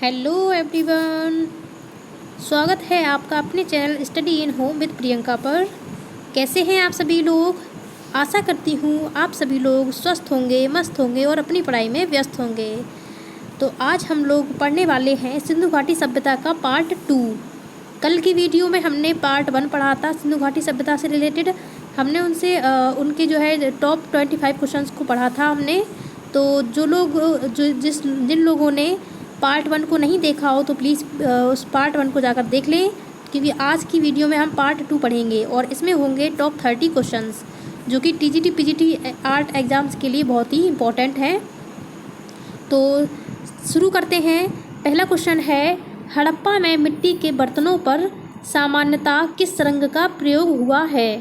Hello everyone, स्वागत है आपका अपने channel study in home with Priyanka पर। कैसे हैं आप सभी लोग। आशा करती हूँ आप सभी लोग स्वस्थ होंगे, मस्त होंगे और अपनी पढ़ाई में व्यस्त होंगे। तो आज हम लोग पढ़ने वाले हैं सिंधु घाटी सभ्यता का पार्ट 2। कल की वीडियो में हमने पार्ट 1 पढ़ा था सिंधु घाटी सभ्यता से रिलेटेड। हमने उनसे उनके जो है टॉप 25 क्वेश्चंस को पढ़ा था हमने। तो जिन लोगों ने पार्ट 1 को नहीं देखा हो तो प्लीज़ उस पार्ट 1 को जाकर देख लें, क्योंकि आज की वीडियो में हम पार्ट 2 पढ़ेंगे और इसमें होंगे टॉप 30 क्वेश्चंस जो कि टीजीटी पीजीटी आर्ट एग्ज़ाम्स के लिए बहुत ही इम्पोर्टेंट हैं। तो शुरू करते हैं। पहला क्वेश्चन है, हड़प्पा में मिट्टी के बर्तनों पर सामान्यतः किस रंग का प्रयोग हुआ है।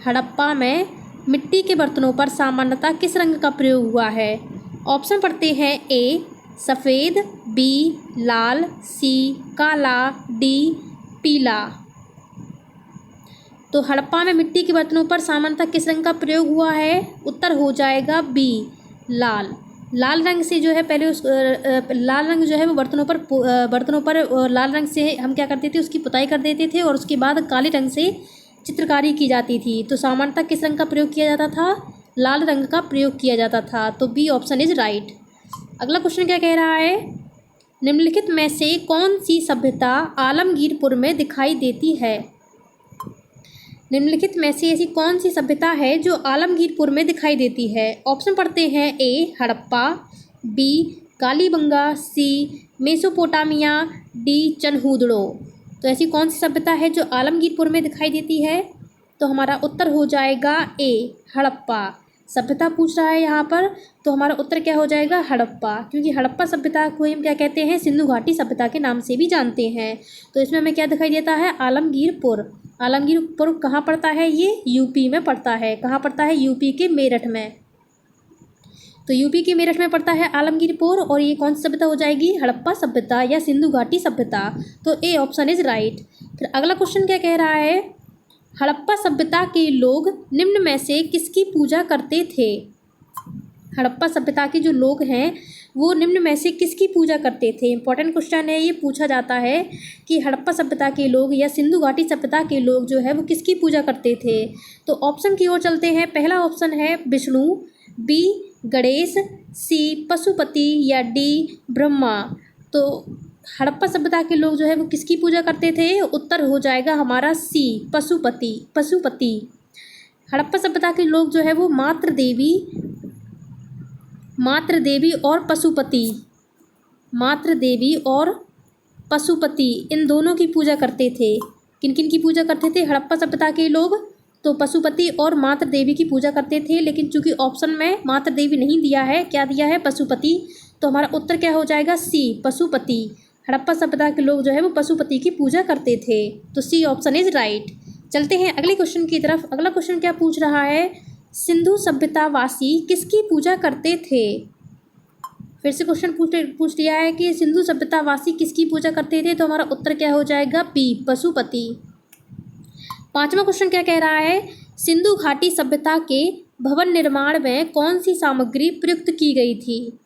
हड़प्पा में मिट्टी के बर्तनों पर सामान्यतः किस रंग का प्रयोग हुआ है। ऑप्शन पढ़ते हैं। ए सफ़ेद, बी लाल, सी काला, डी पीला। तो हड़प्पा में मिट्टी के बर्तनों पर सामान्यतः किस रंग का प्रयोग हुआ है। उत्तर हो जाएगा बी लाल। लाल रंग से जो है पहले लाल रंग जो है वो बर्तनों पर लाल रंग से हम क्या करते थे, उसकी पुताई कर देते थे और उसके बाद काले रंग से चित्रकारी की जाती थी। तो सामान्यतः किस रंग का प्रयोग किया जाता था, लाल रंग का प्रयोग किया जाता था। तो बी ऑप्शन इज राइट। अगला क्वेश्चन क्या कह रहा है, निम्नलिखित में से कौन सी सभ्यता आलमगीरपुर में दिखाई देती है। निम्नलिखित में से ऐसी कौन सी सभ्यता है जो आलमगीरपुर में दिखाई देती है। ऑप्शन पढ़ते हैं। ए हड़प्पा, बी कालीबंगा, सी मेसोपोटामिया, डी चनहूदड़ो। तो ऐसी कौन सी सभ्यता है जो आलमगीरपुर में दिखाई देती है। तो हमारा उत्तर हो जाएगा ए हड़प्पा। सभ्यता पूछ रहा है यहाँ पर, तो हमारा उत्तर क्या हो जाएगा, हड़प्पा। क्योंकि हड़प्पा सभ्यता को हम क्या कहते हैं, सिंधु घाटी सभ्यता के नाम से भी जानते हैं। तो इसमें हमें क्या दिखाई देता है, आलमगीरपुर। आलमगीरपुर कहाँ पड़ता है, ये यूपी में पड़ता है। कहाँ पड़ता है, यूपी के मेरठ में। तो यूपी के मेरठ में पड़ता है आलमगीरपुर। और ये कौन सी सभ्यता हो जाएगी, हड़प्पा सभ्यता या सिंधु घाटी सभ्यता। तो ए ऑप्शन इज राइट। फिर अगला क्वेश्चन क्या कह रहा है, हड़प्पा सभ्यता के लोग निम्न में से किसकी पूजा करते थे। हड़प्पा सभ्यता के जो लोग हैं वो निम्न में से किसकी पूजा करते थे। इंपॉर्टेंट क्वेश्चन है, ये पूछा जाता है कि हड़प्पा सभ्यता के लोग या सिंधु घाटी सभ्यता के लोग जो है वो किसकी पूजा करते थे। तो ऑप्शन की ओर चलते हैं। पहला ऑप्शन है विष्णु, बी गणेश, सी पशुपति या डी ब्रह्मा। तो हड़प्पा सभ्यता के लोग जो है वो किसकी पूजा करते थे। उत्तर हो जाएगा हमारा सी पशुपति। हड़प्पा सभ्यता के लोग जो है वो मातृ देवी और पशुपति इन दोनों की पूजा करते थे। किन किन की पूजा करते थे हड़प्पा सभ्यता के लोग, तो पशुपति और मातृ देवी की पूजा करते थे। लेकिन चूंकि ऑप्शन में मातृ देवी नहीं दिया है, क्या दिया है, पशुपति। तो हमारा उत्तर क्या हो जाएगा, सी पशुपति। हड़प्पा सभ्यता के लोग जो है वो पशुपति की पूजा करते थे। तो सी ऑप्शन इज राइट। चलते हैं अगले क्वेश्चन की तरफ। अगला क्वेश्चन क्या पूछ रहा है, सिंधु सभ्यतावासी किसकी पूजा करते थे। फिर से क्वेश्चन पूछ लिया है कि सिंधु सभ्यतावासी किसकी पूजा करते थे। तो हमारा उत्तर क्या हो जाएगा, बी पशुपति। पांचवा क्वेश्चन क्या कह रहा है, सिंधु घाटी सभ्यता के भवन निर्माण में कौन सी सामग्री प्रयुक्त की गई थी।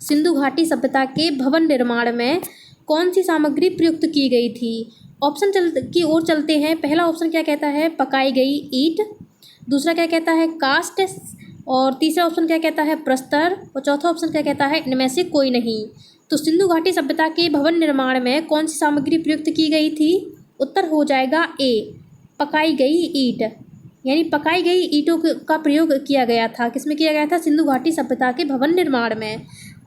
सिंधु घाटी सभ्यता के भवन निर्माण में कौन सी सामग्री प्रयुक्त की गई थी। ऑप्शन की ओर चलते हैं। पहला ऑप्शन क्या कहता है, पकाई गई ईंट। दूसरा क्या कहता है, कास्ट। और तीसरा ऑप्शन क्या कहता है, प्रस्तर। और चौथा ऑप्शन क्या कहता है, इनमें से कोई नहीं। तो सिंधु घाटी सभ्यता के भवन निर्माण में कौन सी सामग्री प्रयुक्त की गई थी। उत्तर हो जाएगा ए पकाई गई ईंट। यानी पकाई गई ईंटों का प्रयोग किया गया था। किसमें किया गया था, सिंधु घाटी सभ्यता के भवन निर्माण में।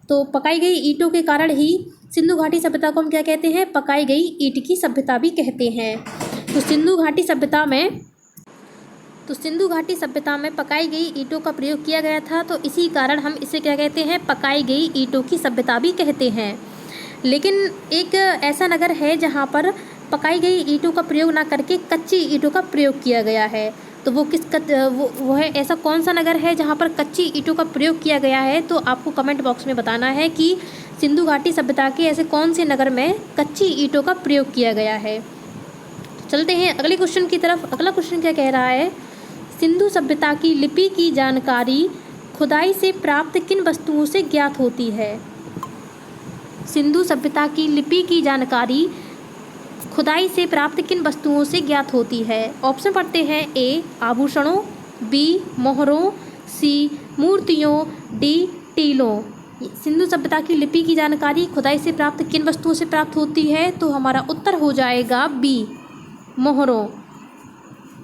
तो पकाई गई ईंटों के कारण ही सिंधु घाटी सभ्यता को हम क्या कहते हैं, पकाई गई ईंट की सभ्यता भी कहते हैं। तो सिंधु घाटी सभ्यता में पकाई गई ईंटों का प्रयोग किया गया था। तो इसी कारण हम इसे क्या कहते हैं, पकाई गई ईंटों की सभ्यता भी कहते हैं। लेकिन एक ऐसा नगर है जहाँ पर पकाई गई ईंटों का प्रयोग ना करके कच्ची ईंटों का प्रयोग किया गया है। तो वो है ऐसा कौन सा नगर है जहाँ पर कच्ची ईंटों का प्रयोग किया गया है। तो आपको कमेंट बॉक्स में बताना है कि सिंधु घाटी सभ्यता के ऐसे कौन से नगर में कच्ची ईंटों का प्रयोग किया गया है। चलते हैं अगले क्वेश्चन की तरफ। अगला क्वेश्चन क्या कह रहा है, सिंधु सभ्यता की लिपि की जानकारी खुदाई से प्राप्त किन वस्तुओं से ज्ञात होती है। सिंधु सभ्यता की लिपि की जानकारी खुदाई से प्राप्त किन वस्तुओं से ज्ञात होती है? ऑप्शन पढ़ते हैं। ए आभूषणों, बी मोहरों, सी मूर्तियों, डी टीलों। सिंधु सभ्यता की लिपि की जानकारी खुदाई से प्राप्त किन वस्तुओं से प्राप्त होती है? तो हमारा उत्तर हो जाएगा बी मोहरों।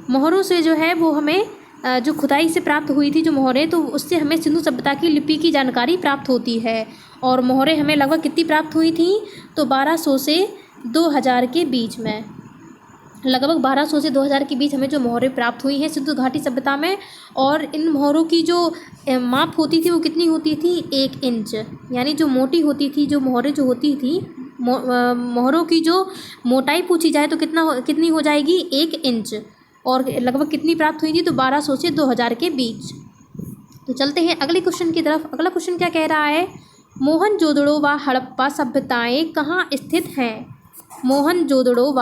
मोहरों से जो है वो हमें जो खुदाई से प्राप्त हुई थी जो मोहरें, तो उससे हमें सिंधु सभ्यता की लिपि की जानकारी प्राप्त होती है। और मोहरें हमें लगभग कितनी प्राप्त हुई थी? तो 1200 से 2000 के बीच में, लगभग 1200 से 2000 के बीच हमें जो मोहरें प्राप्त हुई हैं सिंधु घाटी सभ्यता में। और इन मोहरों की जो माप होती थी वो कितनी होती थी? 1 इंच। यानी जो मोटी होती थी, जो मोहरें जो होती थी, मोहरों की जो मोटाई पूछी जाए तो कितनी हो जाएगी? 1 इंच। और लगभग कितनी प्राप्त हुई थी? तो 1200 से 2000 के बीच। तो चलते हैं अगले क्वेश्चन की तरफ। अगला क्वेश्चन क्या कह रहा है? मोहनजोदड़ो व हड़प्पा सभ्यताएं कहाँ स्थित हैं? मोहनजोदड़ो व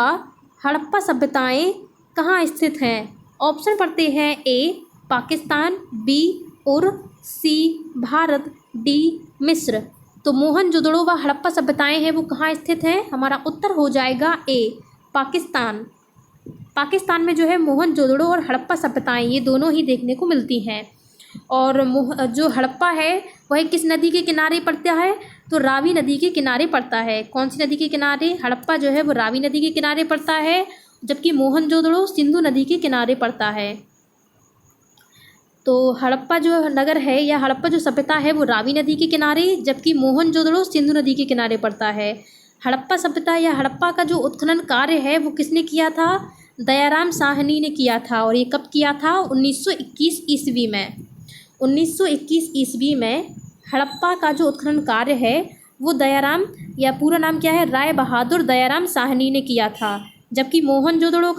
हड़प्पा सभ्यताएं कहाँ स्थित हैं? ऑप्शन पढ़ते हैं। ए पाकिस्तान, बी उर, सी भारत, डी मिस्र। तो मोहनजोदड़ो व हड़प्पा सभ्यताएं हैं वो कहाँ स्थित हैं? हमारा उत्तर हो जाएगा ए पाकिस्तान। पाकिस्तान में जो है मोहनजोदड़ो और हड़प्पा सभ्यताएं ये दोनों ही देखने को मिलती हैं। और जो हड़प्पा है वह किस नदी के किनारे पड़ता है? तो रावी नदी के किनारे पड़ता है। कौन सी नदी के किनारे? हड़प्पा जो है वो रावी नदी के किनारे पड़ता है, जबकि मोहनजोदड़ो सिंधु नदी के किनारे पड़ता है। तो हड़प्पा जो नगर है या हड़प्पा जो सभ्यता है वो रावी नदी के किनारे, जबकि मोहनजोदड़ो सिंधु नदी के किनारे पड़ता है। हड़प्पा सभ्यता या हड़प्पा का जो उत्खनन कार्य है वो किसने किया था? दयाराम साहनी ने किया था। और ये कब किया था? 1921 ईस्वी में। 1921 ईस्वी में हड़प्पा का जो उत्खनन कार्य है वो दयाराम, या पूरा नाम क्या है? राय बहादुर दयाराम साहनी ने किया था। जबकि मोहनजोदड़ो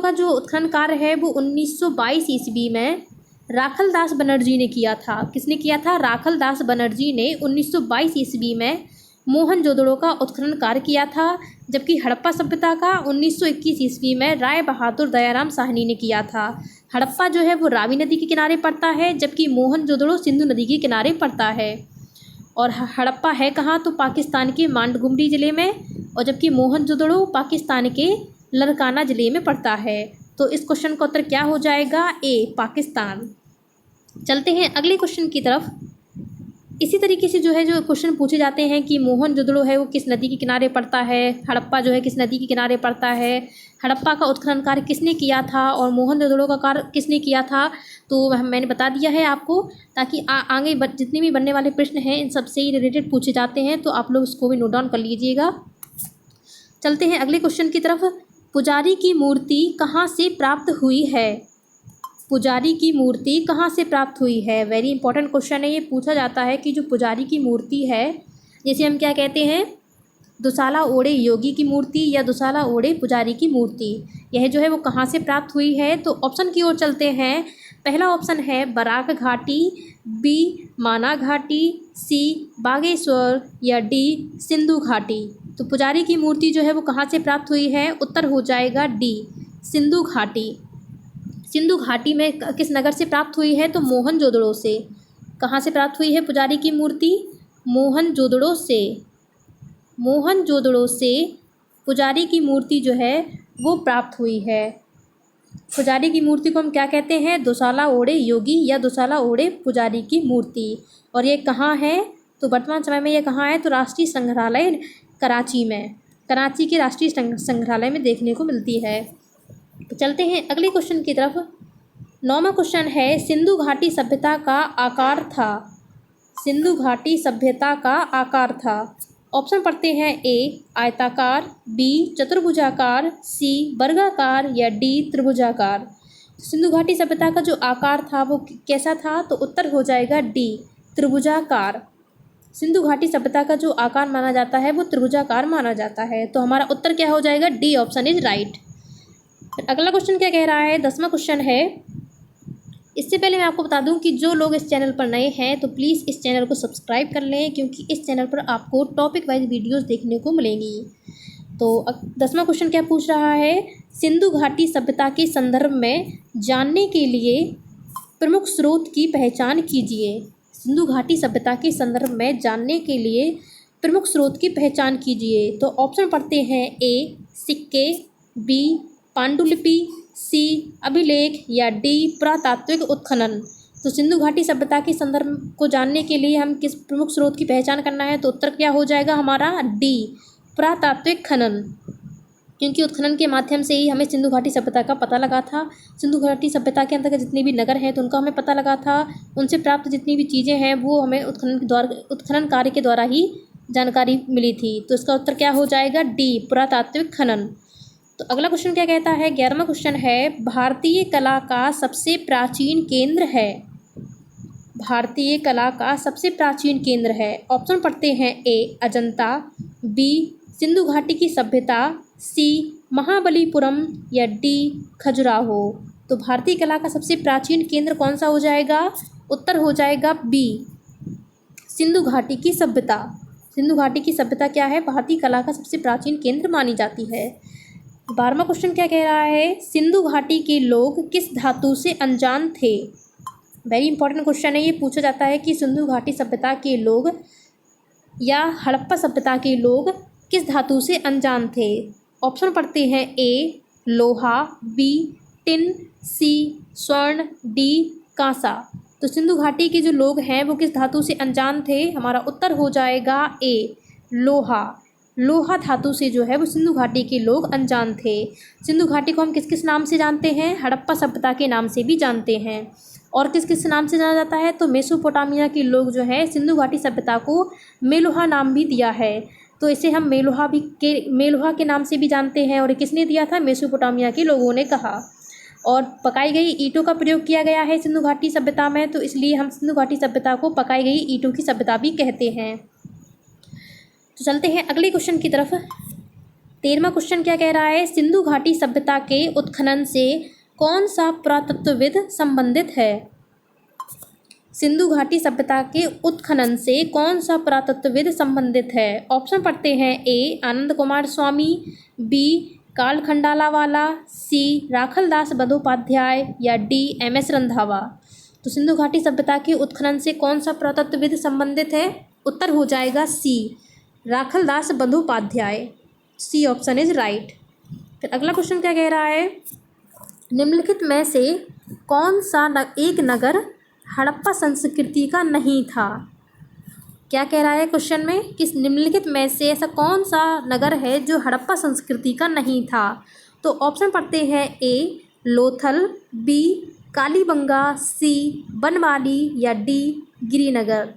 का जो उत्खनन कार्य है वो 1922 ईस्वी में राखलदास बनर्जी ने किया था। किसने किया था? राखलदास बनर्जी ने 1922 ईस्वी में मोहनजोदड़ो का उत्खनन कार्य किया था। जबकि हड़प्पा सभ्यता का 1921 ईस्वी में राय बहादुर दयाराम साहनी ने किया था। हड़प्पा जो है वो रावी नदी के किनारे पड़ता है, जबकि मोहनजोदड़ो सिंधु नदी के किनारे पड़ता है। और हड़प्पा है कहाँ? तो पाकिस्तान के मांडगुमरी ज़िले में, और जबकि मोहनजोदड़ो पाकिस्तान के लरकाना ज़िले में पड़ता है। तो इस क्वेश्चन का उत्तर क्या हो जाएगा? ए पाकिस्तान। चलते हैं अगले क्वेश्चन की तरफ। इसी तरीके से जो है जो क्वेश्चन पूछे जाते हैं कि मोहनजोदड़ो है वो किस नदी के किनारे पड़ता है, हड़प्पा जो है किस नदी के किनारे पड़ता है, हड़प्पा का उत्खनन कार्य किसने किया था और मोहनजोदड़ो का कार्य किसने किया था। तो मैंने बता दिया है आपको, ताकि आगे जितने भी बनने वाले प्रश्न हैं इन सबसे ही रिलेटेड पूछे जाते हैं, तो आप लोग इसको भी नोट डाउन कर लीजिएगा। चलते हैं अगले क्वेश्चन की तरफ। पुजारी की मूर्ति कहाँ से प्राप्त हुई है? पुजारी की मूर्ति कहाँ से प्राप्त हुई है? वेरी इंपॉर्टेंट क्वेश्चन है। ये पूछा जाता है कि जो पुजारी की मूर्ति है, जैसे हम क्या कहते हैं, दुसाला ओढ़े योगी की मूर्ति या दुसाला ओढ़े पुजारी की मूर्ति, यह जो है वो कहाँ से प्राप्त हुई है? तो ऑप्शन की ओर चलते हैं। पहला ऑप्शन है बराक घाटी, बी माना घाटी, सी बागेश्वर, या डी सिंधु घाटी। तो पुजारी की मूर्ति जो है वो कहाँ से प्राप्त हुई है? उत्तर हो जाएगा डी सिंधु घाटी। सिंधु घाटी में किस नगर से प्राप्त हुई है? तो मोहनजोदड़ो से। कहाँ से प्राप्त हुई है पुजारी की मूर्ति? मोहनजोदड़ो से। मोहनजोदड़ो से पुजारी की मूर्ति जो है वो प्राप्त हुई है। पुजारी की मूर्ति को हम क्या कहते हैं? दुसाला ओढ़े योगी या दुसाला ओढ़े पुजारी की मूर्ति। और ये कहाँ है? तो वर्तमान समय में ये कहाँ है? तो राष्ट्रीय संग्रहालय कराची में, कराची के राष्ट्रीय संग्रहालय में देखने को मिलती है। तो चलते हैं अगले क्वेश्चन की तरफ। 9वां क्वेश्चन है सिंधु घाटी सभ्यता का आकार था। सिंधु घाटी सभ्यता का आकार था। ऑप्शन पढ़ते हैं। ए आयताकार, बी चतुर्भुजाकार, सी वर्गाकार, या डी त्रिभुजाकार। सिंधु घाटी सभ्यता का जो आकार था वो कैसा था? तो उत्तर हो जाएगा डी त्रिभुजाकार। सिंधु घाटी सभ्यता का जो आकार माना जाता है वो त्रिभुजाकार माना जाता है। तो हमारा उत्तर क्या हो जाएगा? D option is right. अगला क्वेश्चन क्या कह रहा है? 10वां क्वेश्चन है। इससे पहले मैं आपको बता दूं कि जो लोग इस चैनल पर नए हैं तो प्लीज़ इस चैनल को सब्सक्राइब कर लें, क्योंकि इस चैनल पर आपको टॉपिक वाइज वीडियोस देखने को मिलेंगी। तो 10वां क्वेश्चन क्या पूछ रहा है? सिंधु घाटी सभ्यता के संदर्भ में जानने के लिए प्रमुख स्रोत की पहचान कीजिए। सिंधु घाटी सभ्यता के संदर्भ में जानने के लिए प्रमुख स्रोत की पहचान कीजिए। तो ऑप्शन पढ़ते हैं, ए सिक्के, बी पांडुलिपि, सी अभिलेख या डी पुरातात्विक उत्खनन। तो सिंधु घाटी सभ्यता के संदर्भ को जानने के लिए हम किस प्रमुख स्रोत की पहचान करना है, तो उत्तर क्या हो जाएगा हमारा, डी पुरातात्विक खनन, क्योंकि उत्खनन के माध्यम से ही हमें सिंधु घाटी सभ्यता का पता लगा था। सिंधु घाटी सभ्यता के अंतर्गत जितने भी नगर हैं तो उनका हमें पता लगा था, उनसे प्राप्त जितनी भी चीज़ें हैं वो हमें उत्खनन कार्य के द्वारा ही जानकारी मिली थी। तो इसका उत्तर क्या हो जाएगा, डी पुरातात्विक खनन। तो अगला क्वेश्चन क्या कहता है, 11वां क्वेश्चन है, भारतीय कला का सबसे प्राचीन केंद्र है। भारतीय कला का सबसे प्राचीन केंद्र है। ऑप्शन पढ़ते हैं, ए अजंता, बी सिंधु घाटी की सभ्यता, सी महाबलीपुरम या डी खजुराहो। तो भारतीय कला का सबसे प्राचीन केंद्र कौन सा हो जाएगा, उत्तर हो जाएगा बी सिंधु घाटी की सभ्यता। सिंधु घाटी की सभ्यता क्या है, भारतीय कला का सबसे प्राचीन केंद्र मानी जाती है। 12वां क्वेश्चन क्या कह रहा है, सिंधु घाटी के लोग किस धातु से अनजान थे। वेरी इंपॉर्टेंट क्वेश्चन है, ये पूछा जाता है कि सिंधु घाटी सभ्यता के लोग या हड़प्पा सभ्यता के लोग किस धातु से अनजान थे। ऑप्शन पढ़ते हैं, ए लोहा, बी टिन, सी स्वर्ण, डी कांसा। तो सिंधु घाटी के जो लोग हैं वो किस धातु से अनजान थे, हमारा उत्तर हो जाएगा ए लोहा। लोहा धातु से जो है वो सिंधु घाटी के लोग अनजान थे। सिंधु घाटी को हम किस किस नाम से जानते हैं, हड़प्पा सभ्यता के नाम से भी जानते हैं। और किस किस नाम से जाना जाता है, तो मेसोपोटामिया के लोग जो है सिंधु घाटी सभ्यता को मेलुहा नाम भी दिया है। तो इसे हम मेलुहा के नाम से भी जानते हैं। और किसने दिया था, मेसोपोटामिया के लोगों ने कहा। और पकाई गई ईंटों का प्रयोग किया गया है सिंधु घाटी सभ्यता में, तो इसलिए हम सिंधु घाटी सभ्यता को पकाई गई ईंटों की सभ्यता भी कहते हैं। तो चलते हैं अगले क्वेश्चन की तरफ। 13वां क्वेश्चन क्या कह रहा है, सिंधु घाटी सभ्यता के उत्खनन से कौन सा पुरातत्वविद संबंधित है। सिंधु घाटी सभ्यता के उत्खनन से कौन सा पुरातत्वविद संबंधित है। ऑप्शन पढ़ते हैं, ए आनंद कुमार स्वामी, बी काल खंडालावाला, सी राखलदास बंदोपाध्याय या डी एम.एस. रंधावा। तो सिंधु घाटी सभ्यता के उत्खनन से कौन सा पुरातत्वविद संबंधित है, उत्तर हो जाएगा C Rakhaldas Bandopadhyay. C option is right. फिर अगला क्वेश्चन क्या कह रहा है, निम्नलिखित में से कौन सा एक नगर हड़प्पा संस्कृति का नहीं था। क्या कह रहा है क्वेश्चन में, कि निम्नलिखित में से ऐसा कौन सा नगर है जो हड़प्पा संस्कृति का नहीं था। तो ऑप्शन पढ़ते हैं, ए लोथल, बी कालीबंगा, सी बनमाली या डी गिरिनगर।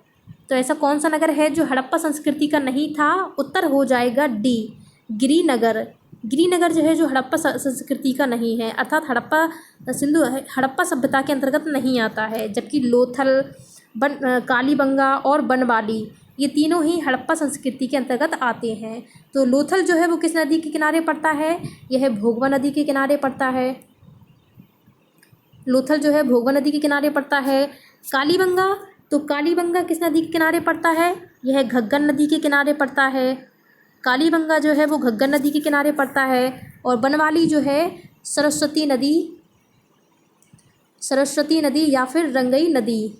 तो ऐसा कौन सा नगर है जो हड़प्पा संस्कृति का नहीं था, उत्तर हो जाएगा डी गिरिनगर। गिरिनगर जो है जो हड़प्पा संस्कृति का नहीं है, अर्थात हड़प्पा सभ्यता के अंतर्गत नहीं आता है। जबकि लोथल, कालीबंगा और बनवाली ये तीनों ही हड़प्पा संस्कृति के अंतर्गत आते हैं। तो लोथल जो है वो किस नदी के किनारे पड़ता है, यह भोगवा नदी के किनारे पड़ता है। लोथल जो है भोगवा नदी के किनारे पड़ता है। कालीबंगा, तो कालीबंगा किस नदी के किनारे पड़ता है, यह घग्गर नदी के किनारे पड़ता है। कालीबंगा जो है वो घग्गर नदी के किनारे पड़ता है। और बनवाली जो है सरस्वती नदी या फिर रंगई नदी।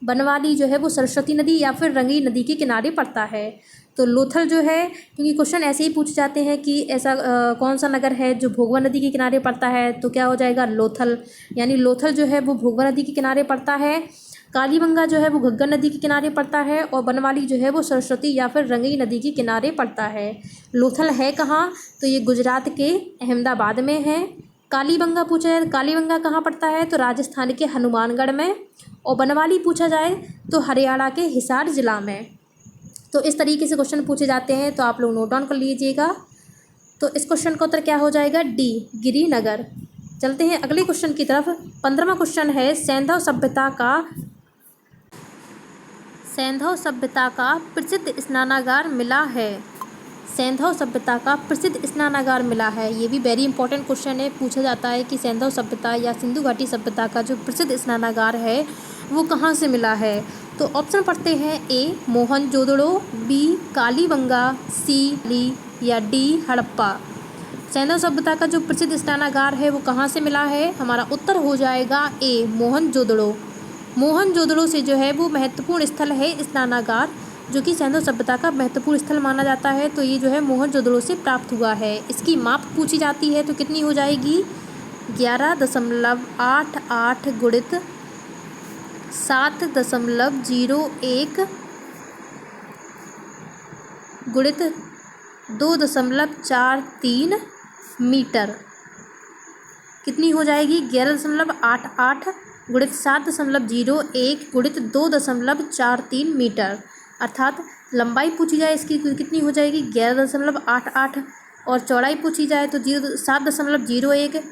बनवाली जो है वो सरस्वती नदी या फिर रंगई नदी के किनारे पड़ता है। तो लोथल जो है, क्योंकि क्वेश्चन ऐसे ही पूछे जाते हैं कि ऐसा कौन सा नगर है जो भोगवा नदी के किनारे पड़ता है, तो क्या हो जाएगा लोथल, यानी लोथल जो है वो भोगवा नदी के किनारे पड़ता है। कालीबंगा जो है वो घग्गर नदी के किनारे पड़ता है। और बनवाली जो है वो सरस्वती या फिर रंगई नदी के किनारे पड़ता है। लोथल है कहाँ, तो ये गुजरात के अहमदाबाद में है। कालीबंगा पूछा जाए, कालीबंगा कहाँ पड़ता है, तो राजस्थान के हनुमानगढ़ में। और बनवाली पूछा जाए तो हरियाणा के हिसार ज़िला में। तो इस तरीके से क्वेश्चन पूछे जाते हैं, तो आप लोग नोट डाउन कर लीजिएगा। तो इस क्वेश्चन का उत्तर क्या हो जाएगा, डी गिरिनगर। चलते हैं अगले क्वेश्चन की तरफ। 15वां क्वेश्चन है, सैंधव सभ्यता का प्रसिद्ध स्नानागार मिला है। सैंधव सभ्यता का प्रसिद्ध स्नानागार मिला है, ये भी वेरी इंपॉर्टेंट क्वेश्चन है। पूछा जाता है कि सैंधव सभ्यता या सिंधु घाटी सभ्यता का जो प्रसिद्ध स्नानागार है वो कहाँ से मिला है। तो ऑप्शन पढ़ते हैं, ए मोहनजोदड़ो, बी कालीबंगा, सी ली या डी हड़प्पा। सैंधव सभ्यता का जो प्रसिद्ध स्नानागार है वो कहाँ से मिला है, हमारा उत्तर हो जाएगा ए मोहनजोदड़ो। मोहनजोदड़ो से जो है वो महत्वपूर्ण स्थल है स्नानागार, जो कि सिंधु सभ्यता का महत्वपूर्ण स्थल माना जाता है। तो ये जो है मोहनजोदड़ो से प्राप्त हुआ है। इसकी माप पूछी जाती है तो कितनी हो जाएगी? 11.88 गुणित 7.01 गुणित 2.43 मीटर। कितनी हो जाएगी? 11.88 गुणित 7.01 गुणित 2.43 मीटर। अर्थात लंबाई पूछी जाए इसकी कितनी हो जाएगी? 11.88 और चौड़ाई पूछी जाए तो 7.01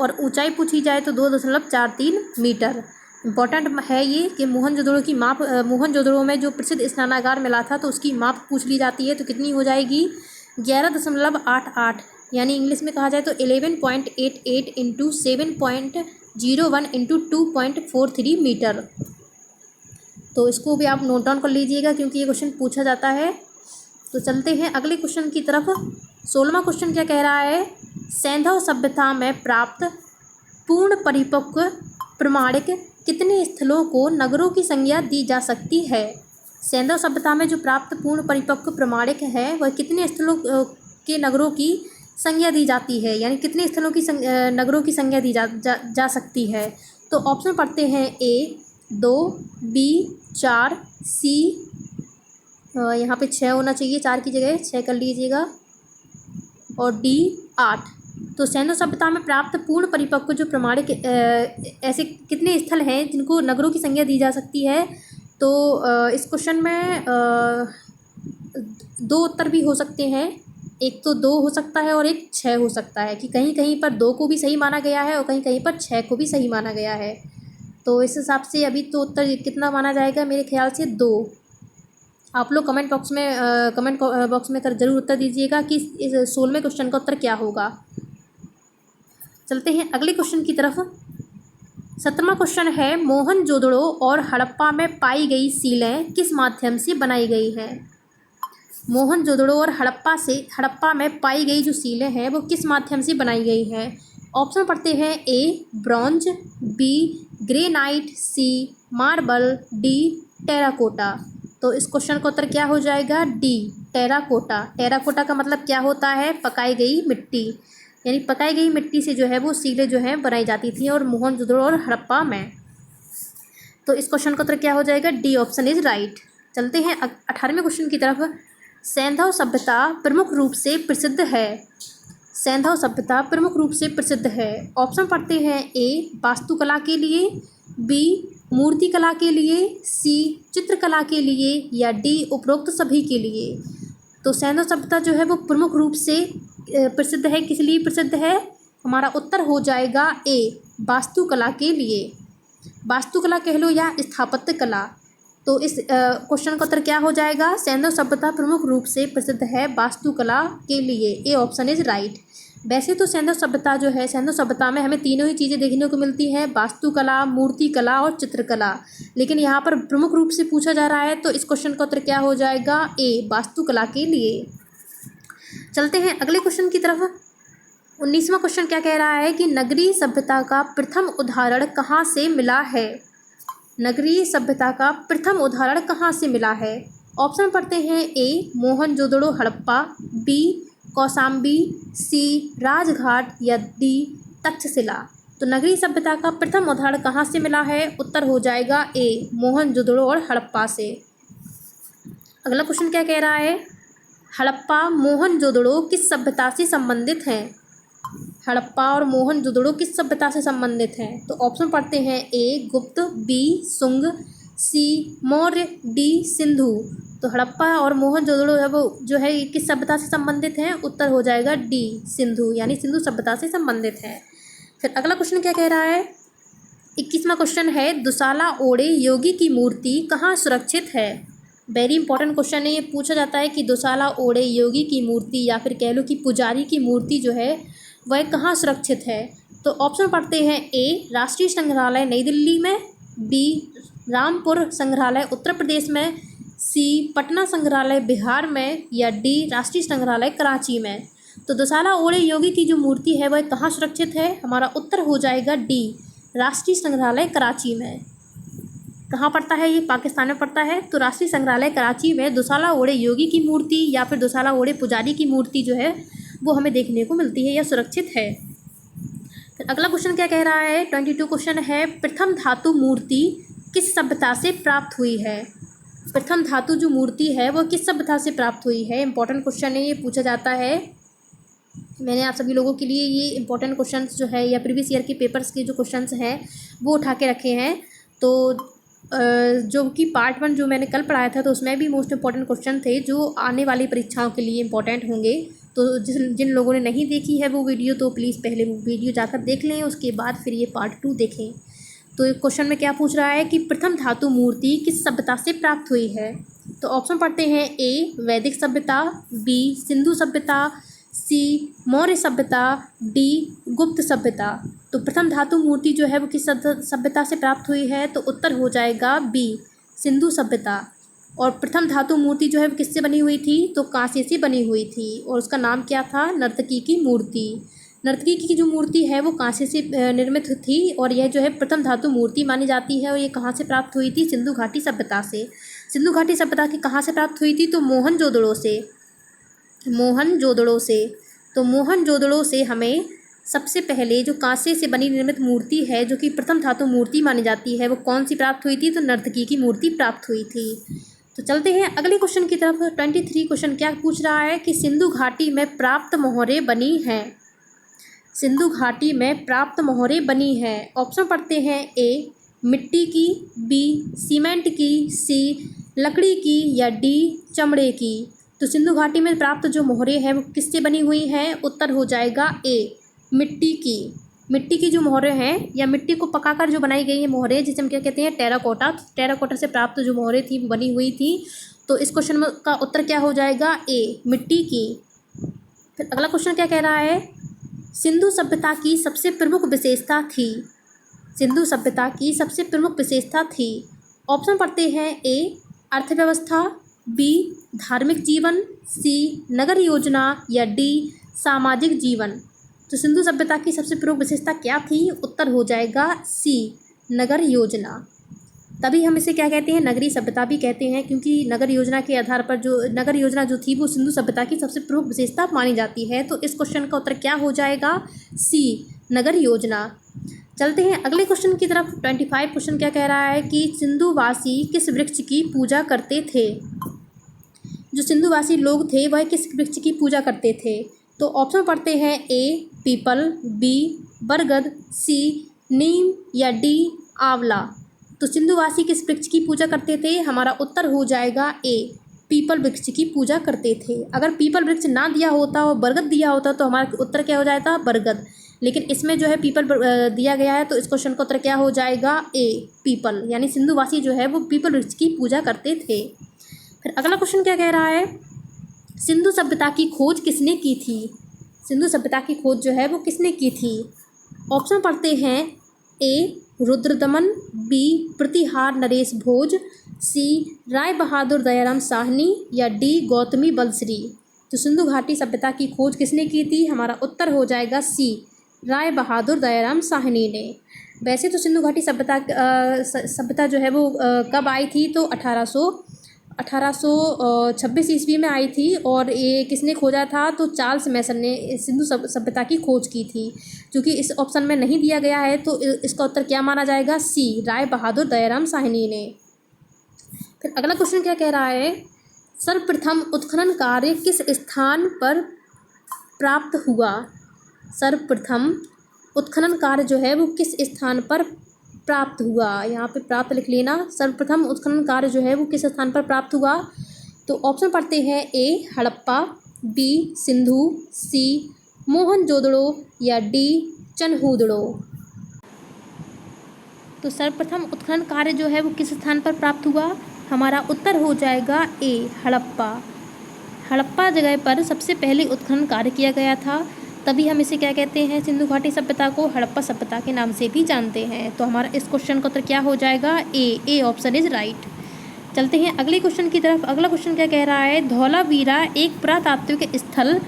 और ऊंचाई पूछी जाए तो 2.43 मीटर। इम्पॉर्टेंट है ये कि मोहनजोदड़ो की माप, मोहनजोदड़ो में जो प्रसिद्ध स्नानागार मिला था तो उसकी माप पूछ ली जाती है। तो कितनी हो जाएगी? 11.88, यानी इंग्लिश में कहा जाए तो 11.88 इंटू 7.01 इंटू 2.43 मीटर। तो इसको भी आप नोट डाउन कर लीजिएगा क्योंकि ये क्वेश्चन पूछा जाता है। तो चलते हैं अगले क्वेश्चन की तरफ। 16वां क्वेश्चन क्या कह रहा है? सिंधु सभ्यता में प्राप्त पूर्ण परिपक्व प्रमाणिक कितने स्थलों को नगरों की संज्ञा दी जा सकती है? सिंधु सभ्यता में जो प्राप्त पूर्ण परिपक्व प्रमाणिक है वह कितने स्थलों के नगरों की संज्ञा दी जाती है, यानी कितने स्थलों की नगरों की संज्ञा दी जा सकती है? तो ऑप्शन पढ़ते हैं। ए 2, बी 4, सी यहाँ पे 6 होना चाहिए, 4 की जगह 6 कर लीजिएगा, और डी 8। तो सिंधु सभ्यता में प्राप्त पूर्ण परिपक्व जो प्रमाणिक ऐसे कितने स्थल हैं जिनको नगरों की संज्ञा दी जा सकती है? तो इस क्वेश्चन में 2 उत्तर भी हो सकते हैं। एक तो 2 हो सकता है और एक 6 हो सकता है, कि कहीं कहीं पर 2 को भी सही माना गया है और कहीं कहीं पर 6 को भी सही माना गया है। तो इस हिसाब से अभी तो उत्तर कितना माना जाएगा? मेरे ख्याल से 2। आप लोग कमेंट बॉक्स में कर जरूर उत्तर दीजिएगा कि इस 16वें क्वेश्चन का उत्तर क्या होगा। चलते हैं अगले क्वेश्चन की तरफ। 17वां क्वेश्चन है, मोहनजोदड़ो और हड़प्पा में पाई गई सीलें किस माध्यम से बनाई गई हैं? मोहनजोदड़ो और हड़प्पा में पाई गई जो सीलें हैं वो किस माध्यम से बनाई गई हैं? ऑप्शन पढ़ते हैं। A bronze, B granite, C marble, D terracotta. तो इस क्वेश्चन का उत्तर क्या हो जाएगा? D terracotta. टेराकोटा का मतलब क्या होता है? पकाई गई मिट्टी, यानी पकाई गई मिट्टी से जो है वो सीलें जो है बनाई जाती थी और मोहनजोदड़ो और हड़प्पा में। तो इस क्वेश्चन का उत्तर क्या हो जाएगा? D option is right. चलते हैं 18वें क्वेश्चन की तरफ। सिंधु सभ्यता प्रमुख रूप से प्रसिद्ध है। सिंधु सभ्यता प्रमुख रूप से प्रसिद्ध है। ऑप्शन पढ़ते हैं। ए वास्तुकला के लिए, बी मूर्तिकला के लिए, सी चित्रकला के लिए, या डी उपरोक्त सभी के लिए। तो सिंधु सभ्यता जो है वो प्रमुख रूप से प्रसिद्ध है। किस लिए प्रसिद्ध है? हमारा उत्तर हो जाएगा ए वास्तुकला के लिए। वास्तुकला कह लो या स्थापत्य कला। तो इस क्वेश्चन का उत्तर क्या हो जाएगा? सिंधु सभ्यता प्रमुख रूप से प्रसिद्ध है वास्तुकला के लिए। A option is right. वैसे तो सिंधु सभ्यता जो है, सिंधु सभ्यता में हमें तीनों ही चीज़ें देखने को मिलती हैं, वास्तुकला, मूर्तिकला और चित्रकला। लेकिन यहाँ पर प्रमुख रूप से पूछा जा रहा है तो इस क्वेश्चन का उत्तर क्या हो जाएगा? ए वास्तुकला के लिए। चलते हैं अगले क्वेश्चन की तरफ। 19वां क्वेश्चन क्या कह रहा है कि नगरीय सभ्यता का प्रथम उदाहरण कहाँ से मिला है? नगरीय सभ्यता का प्रथम उदाहरण कहाँ से मिला है? ऑप्शन पढ़ते हैं। ए मोहनजोदड़ो हड़प्पा, बी कौसाम्बी, सी राजघाट, या डी तक्षशिला। तो नगरीय सभ्यता का प्रथम उदाहरण कहाँ से मिला है? उत्तर हो जाएगा ए मोहनजोदड़ो और हड़प्पा से। अगला क्वेश्चन क्या कह रहा है? हड़प्पा मोहनजोदड़ो किस सभ्यता से संबंधित हैं? हड़प्पा और मोहनजोदड़ो किस सभ्यता से संबंधित हैं? तो ऑप्शन पढ़ते हैं। ए गुप्त, बी सुंग, सी मौर्य, डी सिंधु। तो हड़प्पा और मोहनजोदड़ो है वो जो है किस सभ्यता से संबंधित हैं? उत्तर हो जाएगा डी सिंधु, यानी सिंधु सभ्यता से संबंधित है। फिर अगला क्वेश्चन क्या कह रहा है? 21वां क्वेश्चन है, दुसाला ओड़े योगी की मूर्ति कहाँ सुरक्षित है? वेरी इंपॉर्टेंट क्वेश्चन है। ये पूछा जाता है कि दुसाला ओड़े योगी की मूर्ति या फिर कह लो कि पुजारी की मूर्ति जो है वह कहाँ सुरक्षित है? तो ऑप्शन पढ़ते हैं। ए राष्ट्रीय संग्रहालय नई दिल्ली में, बी रामपुर संग्रहालय उत्तर प्रदेश में, सी पटना संग्रहालय बिहार में, या डी राष्ट्रीय संग्रहालय कराची में। तो दुसाला ओड़े योगी की जो मूर्ति है वह कहाँ सुरक्षित है? हमारा उत्तर हो जाएगा डी राष्ट्रीय संग्रहालय कराची में। कहाँ पड़ता है ये? पाकिस्तान में पड़ता है। तो राष्ट्रीय संग्रहालय कराची में दुसाला ओड़े योगी की मूर्ति या फिर दुसाला ओड़े पुजारी की मूर्ति जो है वो हमें देखने को मिलती है या सुरक्षित है। फिर अगला क्वेश्चन क्या कह रहा है? 22 क्वेश्चन है, प्रथम धातु मूर्ति किस सभ्यता से प्राप्त हुई है? प्रथम धातु जो मूर्ति है वो किस सभ्यता से प्राप्त हुई है? इंपॉर्टेंट क्वेश्चन है, ये पूछा जाता है। मैंने आप सभी लोगों के लिए ये इंपॉर्टेंट क्वेश्चंस जो है या प्रीवियस ईयर के पेपर्स के जो क्वेश्चंस हैं वो उठा के रखे हैं। तो जो कि पार्ट 1 जो मैंने कल पढ़ाया था तो उसमें भी मोस्ट इंपॉर्टेंट क्वेश्चन थे जो आने वाली परीक्षाओं के लिए इंपॉर्टेंट होंगे। तो जिन लोगों ने नहीं देखी है वो वीडियो तो प्लीज़ पहले वो वीडियो जाकर देख लें, उसके बाद फिर ये पार्ट 2 देखें। तो क्वेश्चन में क्या पूछ रहा है कि प्रथम धातु मूर्ति किस सभ्यता से प्राप्त हुई है? तो ऑप्शन पढ़ते हैं, ए वैदिक सभ्यता, बी सिंधु सभ्यता, सी मौर्य सभ्यता, डी गुप्त सभ्यता। तो प्रथम धातु मूर्ति जो है वो किस सभ्यता से प्राप्त हुई है? तो उत्तर हो जाएगा बी सिंधु सभ्यता। और प्रथम धातु मूर्ति जो है वो किससे बनी हुई थी? तो कांसे से बनी हुई थी और उसका नाम क्या था? नर्तकी की मूर्ति। नर्तकी की जो मूर्ति है वो कांसे से निर्मित थी और यह जो है प्रथम धातु मूर्ति मानी जाती है। और ये कहाँ से प्राप्त हुई थी? सिंधु घाटी सभ्यता से। सिंधु घाटी सभ्यता की कहाँ से प्राप्त हुई थी? तो मोहनजोदड़ो से। मोहनजोदड़ो से। तो मोहनजोदड़ो से हमें सबसे पहले जो कांसे से बनी निर्मित मूर्ति है जो कि प्रथम धातु मूर्ति मानी जाती है वो कौन सी प्राप्त हुई थी? तो नर्तकी की मूर्ति प्राप्त हुई थी। तो चलते हैं अगले क्वेश्चन की तरफ। 23 क्वेश्चन क्या पूछ रहा है कि सिंधु घाटी में प्राप्त मोहरें बनी हैं। सिंधु घाटी में प्राप्त मोहरें बनी हैं। ऑप्शन पढ़ते हैं, ए मिट्टी की, बी सीमेंट की, सी लकड़ी की या डी चमड़े की। तो सिंधु घाटी में प्राप्त जो मोहरें हैं वो किससे बनी हुई हैं? उत्तर हो जाएगा ए मिट्टी की। मिट्टी की जो मोहरें हैं या मिट्टी को पकाकर जो बनाई गई है मोहरें जिसे हम क्या कहते हैं? टेराकोटा। टेराकोटा से प्राप्त जो मोहरें थी वो बनी हुई थी। तो इस क्वेश्चन का उत्तर क्या हो जाएगा? ए मिट्टी की। फिर अगला क्वेश्चन क्या कह रहा है? सिंधु सभ्यता की सबसे प्रमुख विशेषता थी। सिंधु सभ्यता की सबसे प्रमुख विशेषता थी। ऑप्शन पढ़ते हैं, ए अर्थव्यवस्था, बी धार्मिक जीवन, सी नगर योजना या डी सामाजिक जीवन। तो सिंधु सभ्यता की सबसे प्रमुख विशेषता क्या थी? उत्तर हो जाएगा सी नगर योजना। तभी हम इसे क्या कहते हैं? नगरीय सभ्यता भी कहते हैं, क्योंकि नगर योजना के आधार पर जो नगर योजना जो थी वो सिंधु सभ्यता की सबसे प्रमुख विशेषता मानी जाती है। तो इस क्वेश्चन का उत्तर क्या हो जाएगा? सी नगर योजना। चलते हैं अगले क्वेश्चन की तरफ। 25 क्वेश्चन क्या कह रहा है कि सिंधुवासी किस वृक्ष की पूजा करते थे? जो सिंधुवासी लोग थे वह किस वृक्ष की पूजा करते थे? तो ऑप्शन पढ़ते हैं, ए पीपल, बी बरगद, सी नीम या डी आंवला। तो सिंधुवासी किस वृक्ष की पूजा करते थे? हमारा उत्तर हो जाएगा ए पीपल वृक्ष की पूजा करते थे। अगर पीपल वृक्ष ना दिया होता और बरगद दिया होता तो हमारा उत्तर क्या हो जाता? बरगद। लेकिन इसमें जो है पीपल दिया गया है तो इस क्वेश्चन का उत्तर क्या हो जाएगा? ए पीपल। यानी सिंधुवासी जो है वो पीपल वृक्ष की पूजा करते थे। फिर अगला क्वेश्चन क्या कह रहा है? सिंधु सभ्यता की खोज किसने की थी? सिंधु सभ्यता की खोज जो है वो किसने की थी? ऑप्शन पढ़ते हैं, ए रुद्रदमन, बी प्रतिहार नरेश भोज, सी राय बहादुर दयाराम साहनी या डी गौतमी बलश्री। तो सिंधु घाटी सभ्यता की खोज किसने की थी? हमारा उत्तर हो जाएगा सी राय बहादुर दयाराम साहनी ने। वैसे तो सिंधु घाटी सभ्यता जो है वो कब आई थी? तो 1826 ईस्वी में आई थी। और ये किसने खोजा था? तो चार्ल्स मैसन ने सिंधु सभ्यता की खोज की थी। क्योंकि इस ऑप्शन में नहीं दिया गया है तो इसका उत्तर क्या माना जाएगा? सी राय बहादुर दयाराम साहनी ने। फिर अगला क्वेश्चन क्या कह रहा है? सर्वप्रथम उत्खनन कार्य किस स्थान पर प्राप्त हुआ? सर्वप्रथम उत्खनन कार्य जो है वो किस स्थान पर प्राप्त हुआ? यहाँ पे प्राप्त लिख लेना। सर्वप्रथम उत्खनन कार्य जो है वो किस स्थान पर प्राप्त हुआ? तो ऑप्शन पढ़ते हैं, ए हड़प्पा, बी सिंधु, सी मोहनजोदड़ो या डी चनहूदड़ो। तो सर्वप्रथम उत्खनन कार्य जो है वो किस स्थान पर प्राप्त हुआ? हमारा उत्तर हो जाएगा ए हड़प्पा। हड़प्पा जगह पर सबसे पहले उत्खनन कार्य किया गया था। तभी हम इसे क्या कहते हैं? सिंधु घाटी सभ्यता को हड़प्पा सभ्यता के नाम से भी जानते हैं। तो हमारा इस क्वेश्चन का उत्तर क्या हो जाएगा? A option is right. चलते हैं अगले क्वेश्चन की तरफ। अगला क्वेश्चन क्या कह रहा है? धौलावीरा एक पुरातात्विक स्थल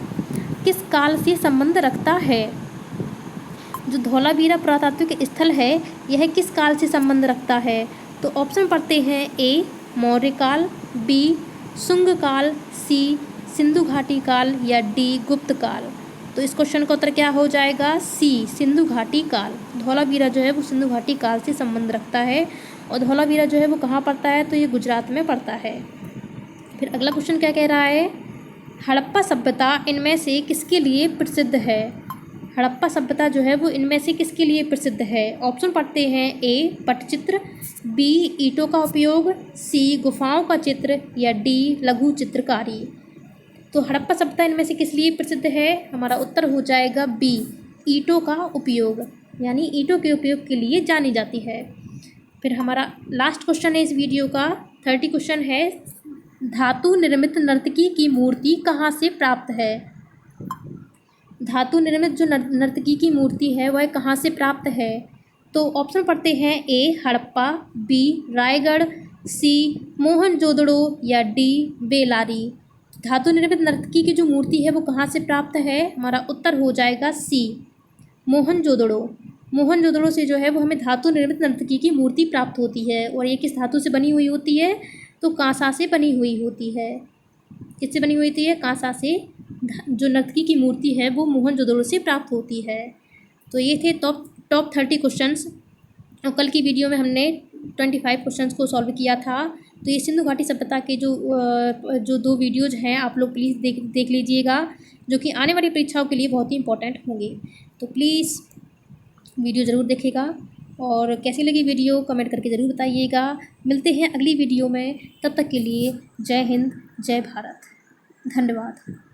किस काल से संबंध रखता है? जो धौलावीरा पुरातात्विक स्थल है यह किस काल से संबंध रखता है? तो ऑप्शन पढ़ते हैं, ए मौर्य काल, बी शुंग काल, सी सिंधु घाटी काल या डी गुप्त काल। तो इस क्वेश्चन का उत्तर क्या हो जाएगा? सी सिंधु घाटी काल। धौलावीरा जो है वो सिंधु घाटी काल से संबंध रखता है। और धौलावीरा जो है वो कहाँ पड़ता है? तो ये गुजरात में पड़ता है। फिर अगला क्वेश्चन क्या कह रहा है? हड़प्पा सभ्यता इनमें से किसके लिए प्रसिद्ध है? हड़प्पा सभ्यता जो है वो इनमें से किसके लिए प्रसिद्ध है? ऑप्शन पढ़ते हैं, ए पटचित्र, बी ईंटों का उपयोग, सी गुफाओं का चित्र या डी लघु चित्रकारी। तो हड़प्पा सभ्यता इनमें से किस लिए प्रसिद्ध है? हमारा उत्तर हो जाएगा बी ईंटों का उपयोग, यानी ईंटों के उपयोग के लिए जानी जाती है। फिर हमारा लास्ट क्वेश्चन है इस वीडियो का, 30 क्वेश्चन है, धातु निर्मित नर्तकी की मूर्ति कहाँ से प्राप्त है? धातु निर्मित जो नर्तकी की मूर्ति है वह कहाँ से प्राप्त है? तो ऑप्शन पढ़ते हैं, ए हड़प्पा, बी रायगढ़, सी मोहनजोदड़ो या डी बेलारी। धातु निर्मित नर्तकी की जो मूर्ति है वो कहाँ से प्राप्त है? हमारा उत्तर हो जाएगा सी मोहनजोदड़ो। मोहनजोदड़ो से जो है वो हमें धातु निर्मित नर्तकी की मूर्ति प्राप्त होती है। और ये किस धातु से बनी हुई होती है? तो कांसा से बनी हुई होती है। किससे बनी हुई होती है? कांसा से। जो नर्तकी की मूर्ति है वो मोहनजोदड़ो से प्राप्त होती है। तो ये थे टॉप 30 क्वेश्चंस। और कल की वीडियो में हमने 25 क्वेश्चंस को सॉल्व किया था। तो ये सिंधु घाटी सभ्यता के जो 2 वीडियोज़ हैं आप लोग प्लीज़ देख लीजिएगा, जो कि आने वाली परीक्षाओं के लिए बहुत ही इंपॉर्टेंट होंगे। तो प्लीज़ वीडियो ज़रूर देखेगा और कैसी लगी वीडियो कमेंट करके ज़रूर बताइएगा। मिलते हैं अगली वीडियो में, तब तक के लिए जय हिंद, जय भारत, धन्यवाद।